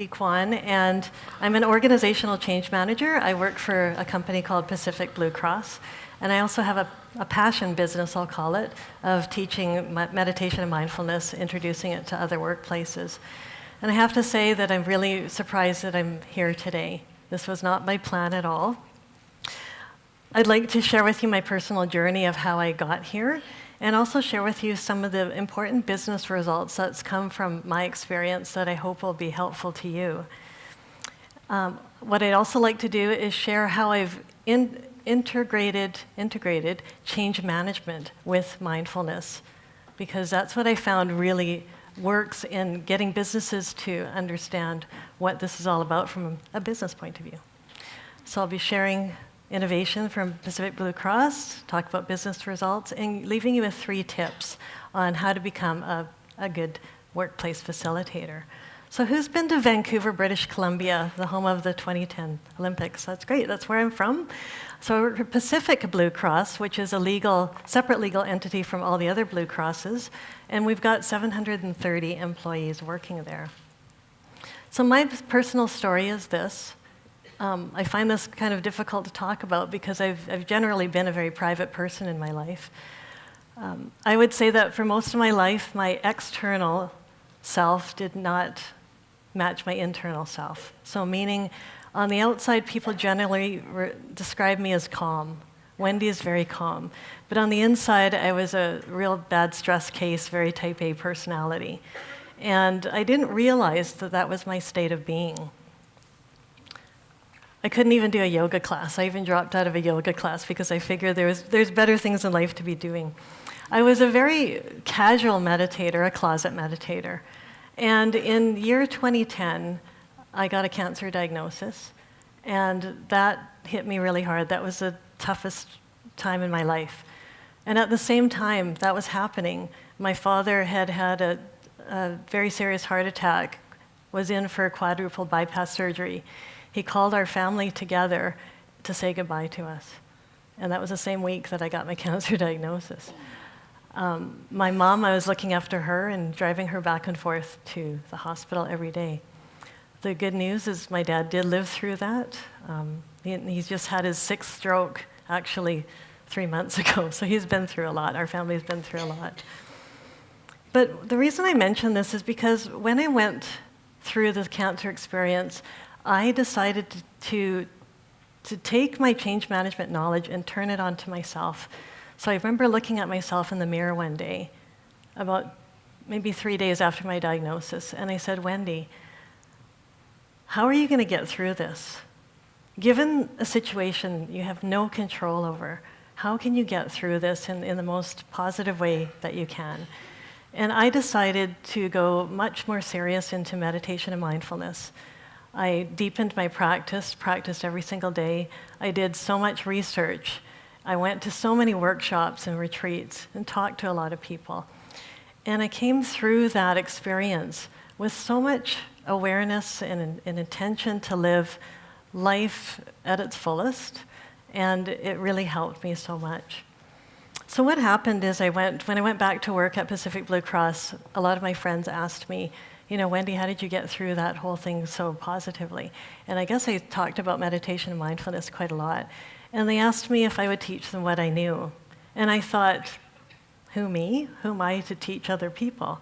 Quan, and I'm an organizational change manager. I work for a company called Pacific Blue Cross, and I also have a passion business, I'll call it, of teaching meditation and mindfulness, introducing it to other workplaces. And I have to say that I'm really surprised that I'm here today. This was not my plan at all. I'd like to share with you my personal journey of how I got here, and also share with you some of the important business results that's come from my experience that I hope will be helpful to you. What I'd also like to do is share how I've integrated change management with mindfulness, because that's what I found really works in getting businesses to understand what this is all about from a business point of view. So I'll be sharing innovation from Pacific Blue Cross, talk about business results, and leaving you with 3 tips on how to become a good workplace facilitator. So who's been to Vancouver, British Columbia, the home of the 2010 Olympics? That's great, that's where I'm from. So we're Pacific Blue Cross, which is a separate legal entity from all the other Blue Crosses, and we've got 730 employees working there. So my personal story is this. I find this kind of difficult to talk about because I've generally been a very private person in my life. I would say that for most of my life, my external self did not match my internal self. So meaning, on the outside, people generally describe me as calm. Wendy is very calm. But on the inside, I was a real bad stress case, very type A personality. And I didn't realize that that was my state of being. I couldn't even do a yoga class. I even dropped out of a yoga class because I figured there's better things in life to be doing. I was a very casual meditator, a closet meditator. And in year 2010, I got a cancer diagnosis, and that hit me really hard. That was the toughest time in my life. And at the same time that was happening, my father had had a very serious heart attack, was in for quadruple bypass surgery. He called our family together to say goodbye to us. And that was the same week that I got my cancer diagnosis. My mom, I was looking after her and driving her back and forth to the hospital every day. The good news is my dad did live through that. He's just had his 6th stroke, actually 3 months ago, so he's been through a lot. Our family's been through a lot. But the reason I mention this is because when I went through the cancer experience, I decided to take my change management knowledge and turn it onto myself. So I remember looking at myself in the mirror one day, about maybe 3 days after my diagnosis, and I said, Wendy, how are you going to get through this? Given a situation you have no control over, how can you get through this in the most positive way that you can? And I decided to go much more serious into meditation and mindfulness. I deepened my practiced every single day. I did so much research. I went to so many workshops and retreats and talked to a lot of people. And I came through that experience with so much awareness and intention to live life at its fullest, and it really helped me so much. So what happened is when I went back to work at Pacific Blue Cross, a lot of my friends asked me, Wendy, how did you get through that whole thing so positively? And I guess I talked about meditation and mindfulness quite a lot. And they asked me if I would teach them what I knew. And I thought, who, me? Who am I to teach other people?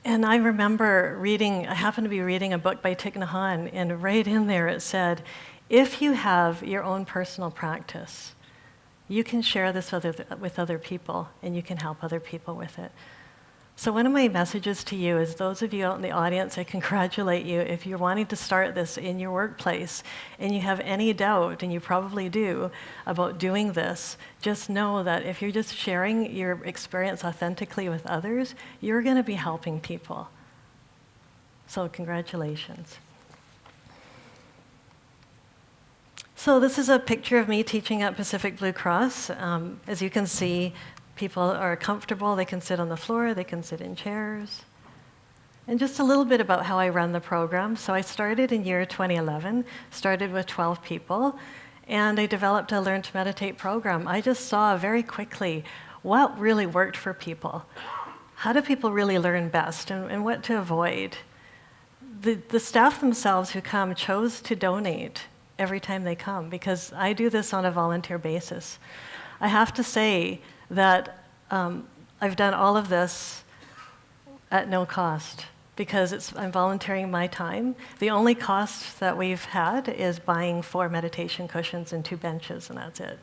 And I remember I happened to be reading a book by Thich Nhat Hanh, and right in there it said, if you have your own personal practice, you can share this with other people, and you can help other people with it. So one of my messages to you is, those of you out in the audience, I congratulate you. If you're wanting to start this in your workplace and you have any doubt, and you probably do, about doing this, just know that if you're just sharing your experience authentically with others, you're going to be helping people. So congratulations. So this is a picture of me teaching at Pacific Blue Cross. As you can see, people are comfortable. They can sit on the floor. They can sit in chairs. And just a little bit about how I run the program. So I started in year 2011, started with 12 people, and I developed a Learn to Meditate program. I just saw very quickly what really worked for people. How do people really learn best, and what to avoid? the staff themselves who come chose to donate every time they come, because I do this on a volunteer basis. I have to say that I've done all of this at no cost, because I'm volunteering my time. The only cost that we've had is buying 4 meditation cushions and 2 benches, and that's it.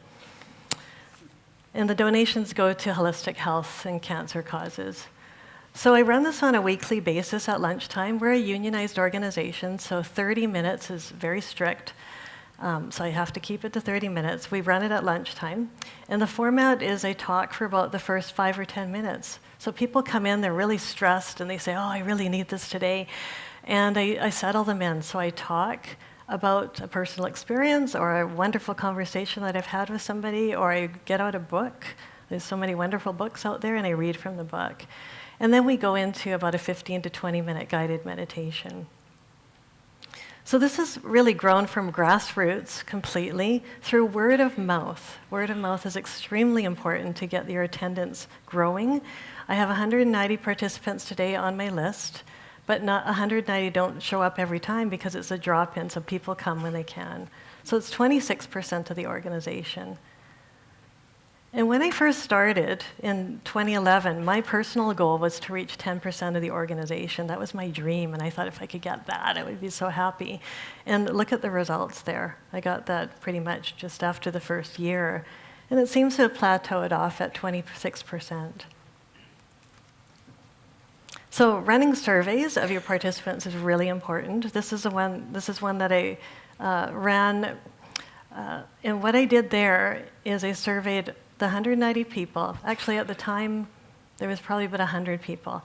And the donations go to holistic health and cancer causes. So I run this on a weekly basis at lunchtime. We're a unionized organization, so 30 minutes is very strict. So I have to keep it to 30 minutes. We run it at lunchtime. And the format is I talk for about the first 5 or 10 minutes. So people come in, they're really stressed, and they say, oh, I really need this today. And I settle them in. So I talk about a personal experience or a wonderful conversation that I've had with somebody, or I get out a book. There's so many wonderful books out there, and I read from the book. And then we go into about a 15 to 20-minute guided meditation. So this has really grown from grassroots completely through word of mouth. Word of mouth is extremely important to get your attendance growing. I have 190 participants today on my list, but not 190 don't show up every time because it's a drop-in, so people come when they can. So it's 26% of the organization. And when I first started in 2011, my personal goal was to reach 10% of the organization. That was my dream, and I thought if I could get that, I would be so happy. And look at the results there. I got that pretty much just after the first year. And it seems to have plateaued off at 26%. So running surveys of your participants is really important. This is one that I ran. And what I did there is I surveyed the 190 people. Actually, at the time, there was probably about 100 people.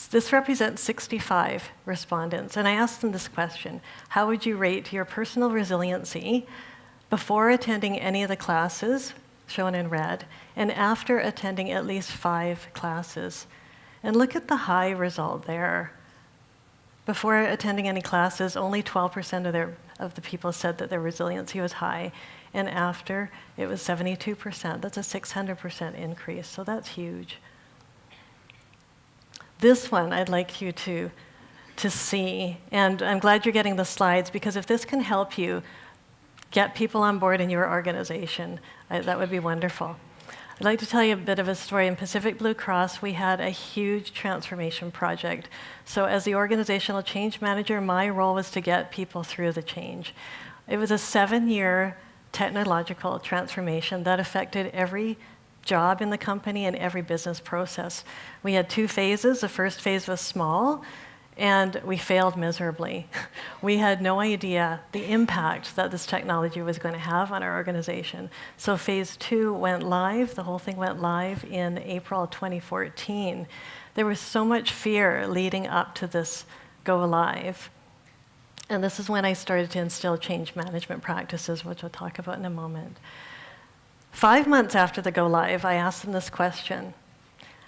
This represents 65 respondents. And I asked them this question: how would you rate your personal resiliency before attending any of the classes, shown in red, and after attending at least 5 classes? And look at the high result there. Before attending any classes, only 12% of the people said that their resiliency was high. And after, it was 72%. That's a 600% increase, so that's huge. This one I'd like you to see, and I'm glad you're getting the slides, because if this can help you get people on board in your organization, that would be wonderful. I'd like to tell you a bit of a story. In Pacific Blue Cross, we had a huge transformation project. So as the organizational change manager, my role was to get people through the change. It was a 7-year technological transformation that affected every job in the company and every business process. We had 2 phases. The first phase was small, and we failed miserably. We had no idea the impact that this technology was going to have on our organization. So phase 2 went live. The whole thing went live in April 2014. There was so much fear leading up to this go live. And this is when I started to instill change management practices, which I'll talk about in a moment. 5 months after the go live, I asked them this question: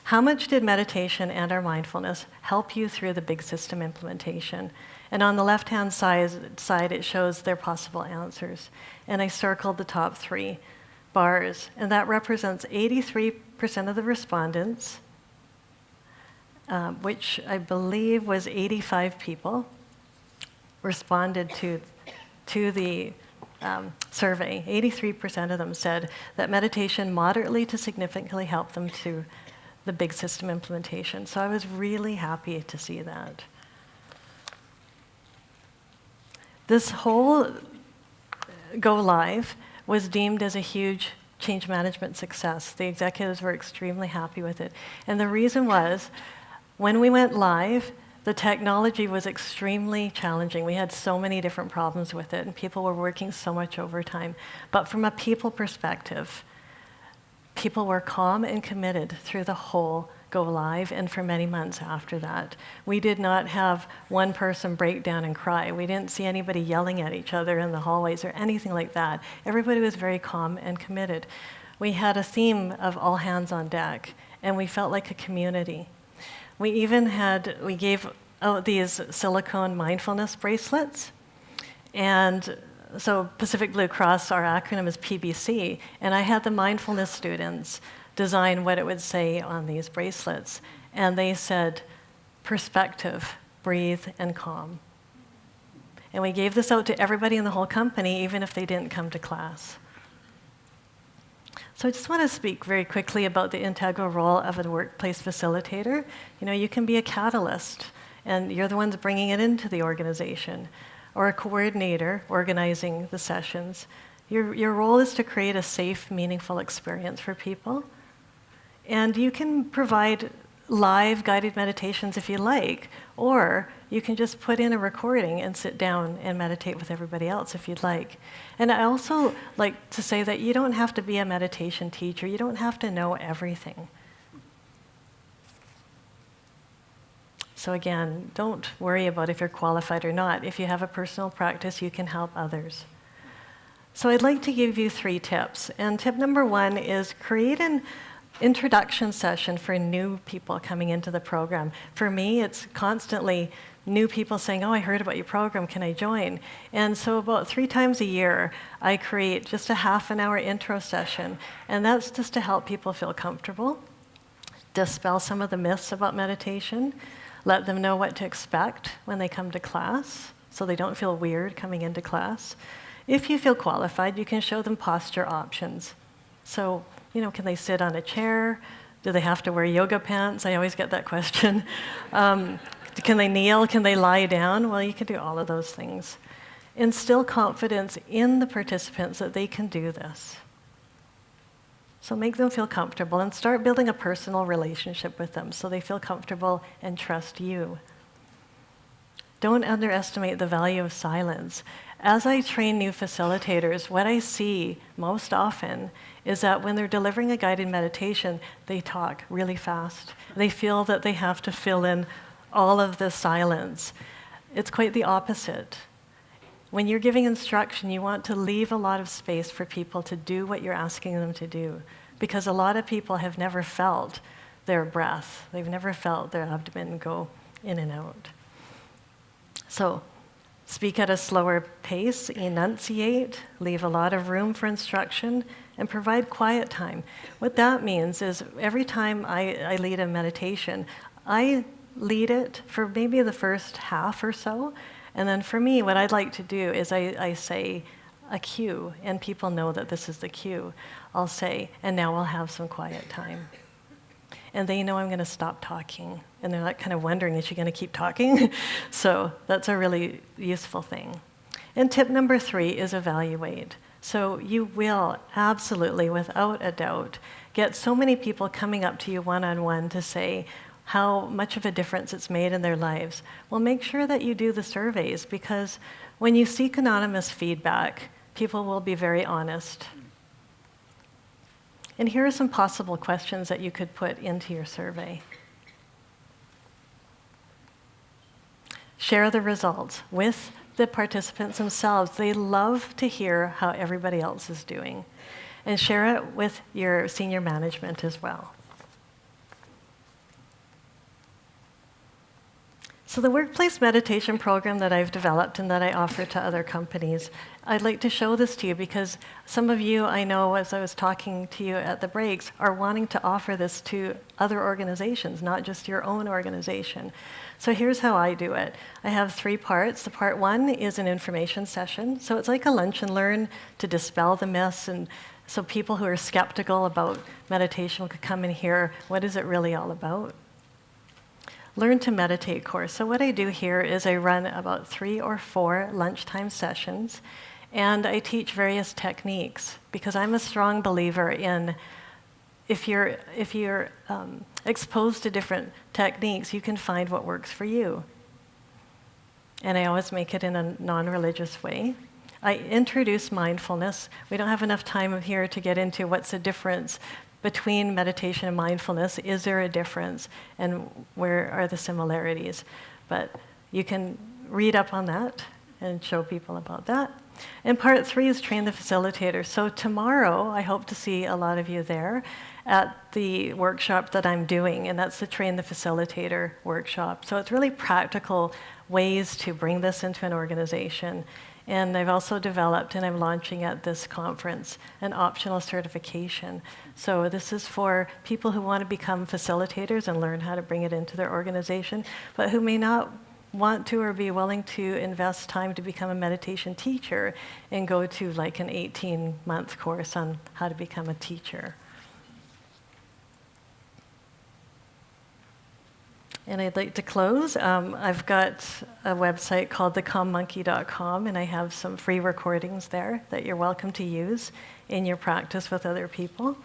how much did meditation and our mindfulness help you through the big system implementation? And on the left-hand side, it shows their possible answers. And I circled the top 3 bars, and that represents 83% of the respondents, which I believe was 85 people, responded to the survey. 83% of them said that meditation moderately to significantly helped them through the big system implementation. So I was really happy to see that. This whole go live was deemed as a huge change management success. The executives were extremely happy with it. And the reason was, when we went live, the technology was extremely challenging. We had so many different problems with it, and people were working so much overtime. But from a people perspective, people were calm and committed through the whole go live and for many months after that. We did not have one person break down and cry. We didn't see anybody yelling at each other in the hallways or anything like that. Everybody was very calm and committed. We had a theme of all hands on deck, and we felt like a community. We gave out these silicone mindfulness bracelets. And so Pacific Blue Cross, our acronym is PBC, and I had the mindfulness students design what it would say on these bracelets. And they said, perspective, breathe, and calm. And we gave this out to everybody in the whole company, even if they didn't come to class. So I just want to speak very quickly about the integral role of a workplace facilitator. You can be a catalyst, and you're the ones bringing it into the organization, or a coordinator organizing the sessions. Your role is to create a safe, meaningful experience for people. And you can provide live guided meditations if you like, or you can just put in a recording and sit down and meditate with everybody else if you'd like. And I also like to say that you don't have to be a meditation teacher. You don't have to know everything. So again, don't worry about if you're qualified or not. If you have a personal practice, you can help others. So I'd like to give you 3 tips. And tip number 1 is create an introduction session for new people coming into the program. For me, it's constantly new people saying, oh, I heard about your program, can I join? And so about 3 times a year, I create just a half-an-hour intro session. And that's just to help people feel comfortable, dispel some of the myths about meditation, let them know what to expect when they come to class, so they don't feel weird coming into class. If you feel qualified, you can show them posture options. So, can they sit on a chair? Do they have to wear yoga pants? I always get that question. Can they kneel? Can they lie down? Well, you can do all of those things. Instill confidence in the participants that they can do this. So make them feel comfortable and start building a personal relationship with them so they feel comfortable and trust you. Don't underestimate the value of silence. As I train new facilitators, what I see most often is that when they're delivering a guided meditation, they talk really fast. They feel that they have to fill in all of the silence. It's quite the opposite. When you're giving instruction, you want to leave a lot of space for people to do what you're asking them to do, because a lot of people have never felt their breath. They've never felt their abdomen go in and out. So, speak at a slower pace, enunciate, leave a lot of room for instruction, and provide quiet time. What that means is every time I lead a meditation, I lead it for maybe the first half or so, and then for me, what I'd like to do is I say a cue, and people know that this is the cue. I'll say, and now we'll have some quiet time. And they know I'm going to stop talking. And they're like kind of wondering, is she going to keep talking? So that's a really useful thing. And tip number 3 is evaluate. So you will absolutely, without a doubt, get so many people coming up to you one-on-one to say how much of a difference it's made in their lives. Well, make sure that you do the surveys, because when you seek anonymous feedback, people will be very honest. And here are some possible questions that you could put into your survey. Share the results with the participants themselves. They love to hear how everybody else is doing. And share it with your senior management as well. So the workplace meditation program that I've developed and that I offer to other companies, I'd like to show this to you because some of you, I know as I was talking to you at the breaks, are wanting to offer this to other organizations, not just your own organization. So here's how I do it. I have 3 parts. The part 1 is an information session. So it's like a lunch and learn to dispel the myths, and so people who are skeptical about meditation could come and hear, what is it really all about? Learn to Meditate course. So what I do here is I run about 3 or 4 lunchtime sessions, and I teach various techniques, because I'm a strong believer in if you're exposed to different techniques, you can find what works for you. And I always make it in a non-religious way. I introduce mindfulness. We don't have enough time here to get into what's the difference between meditation and mindfulness. Is there a difference, and where are the similarities? But you can read up on that and show people about that. And part 3 is train the facilitator. So tomorrow, I hope to see a lot of you there at the workshop that I'm doing, and that's the Train the Facilitator workshop. So it's really practical ways to bring this into an organization. And I've also developed, and I'm launching at this conference, an optional certification. So this is for people who want to become facilitators and learn how to bring it into their organization, but who may not want to or be willing to invest time to become a meditation teacher and go to like an 18-month course on how to become a teacher. And I'd like to close. I've got a website called thecalmmonkey.com, and I have some free recordings there that you're welcome to use in your practice with other people.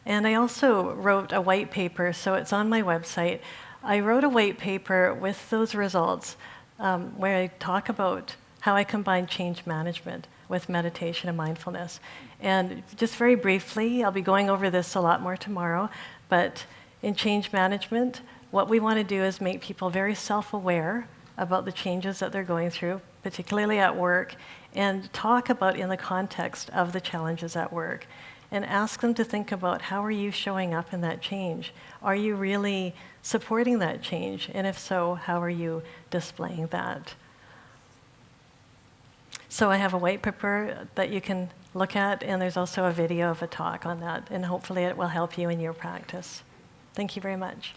And I also wrote a white paper, so it's on my website. I wrote a white paper with those results where I talk about how I combine change management with meditation and mindfulness. And just very briefly, I'll be going over this a lot more tomorrow, but in change management, what we want to do is make people very self-aware about the changes that they're going through, particularly at work, and talk about in the context of the challenges at work. And ask them to think about, how are you showing up in that change? Are you really supporting that change? And if so, how are you displaying that? So I have a white paper that you can look at, and there's also a video of a talk on that, and hopefully it will help you in your practice. Thank you very much.